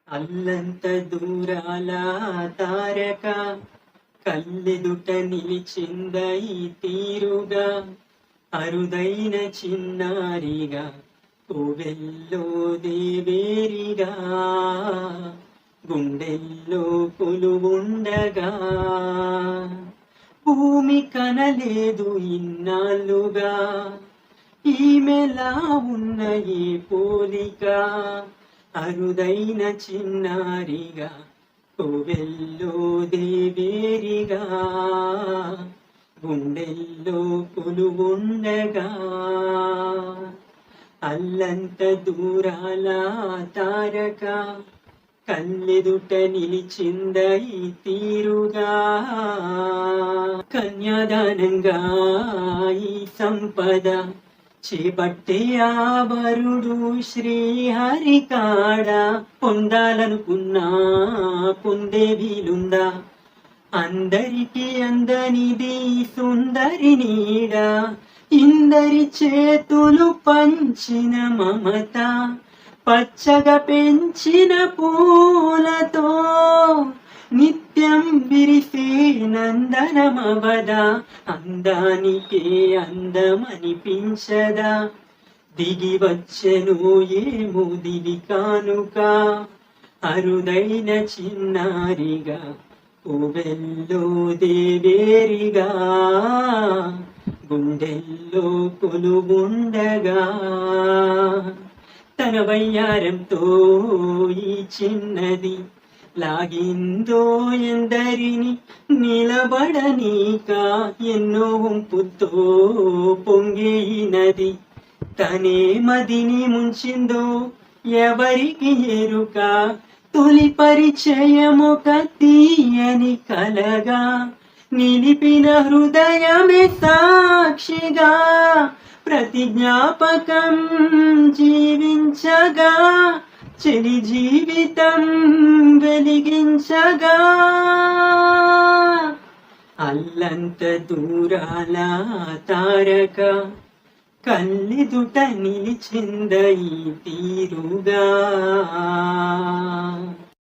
అల్లంత దూరాల తారక కళ్ళెదుట నిలిచింద ఈ తీరుగా అరుదైన చిన్నారిగా కోవెల్లో దేవేరిగా గుండెల్లో కొలువుండగా భూమి కనలేదు ఇన్నాళ్ళుగా ఈమెలా ఉన్న ఈ పోలిక అరుదైన చిన్నారిగా కోవెల్లో దేవేరిగా గుండెల్లో కొలువుండగా అల్లంత దూరాల తారక కళ్ళెదుట నిలిచింద ఈ తీరుగా కన్యాదానంగా ఈ సంపద చేపట్టే ఆ వరుడు శ్రీహరి కాడ పొందాలనుకున్నా పొందే వీలుందా అందరికి అందనిది సుందరి నీడ ఇందరి చేతులు పంచిన మమత పచ్చగా పెంచిన పూలతో నిత్యం విరిసే నందనమవదా అందానికే అందమనిపించదా దిగి వచ్చెను ఏమో దివి కానుక అరుదైన చిన్నారిగా కోవెల్లో దేవేరిగా గుండెల్లో కొలువుండగా తన వయ్యారంతో ఈ చిన్నది లాగిందో ఎందరిని నిలబడనీక ఎన్నో వంపుతో పొంగినది తనే మదిని ముంచిందో ఎవరికి ఎరుక తొలి పరిచయమొక తీయని కలగా నిలిపిన హృదయమే సాక్షిగా ప్రతి జ్ఞాపకం జీవించగా చెలి జీవితం వెలిగించగా అల్లంత దూరాల తారక కళ్ళెదుట నిలిచింద ఈ తీరుగా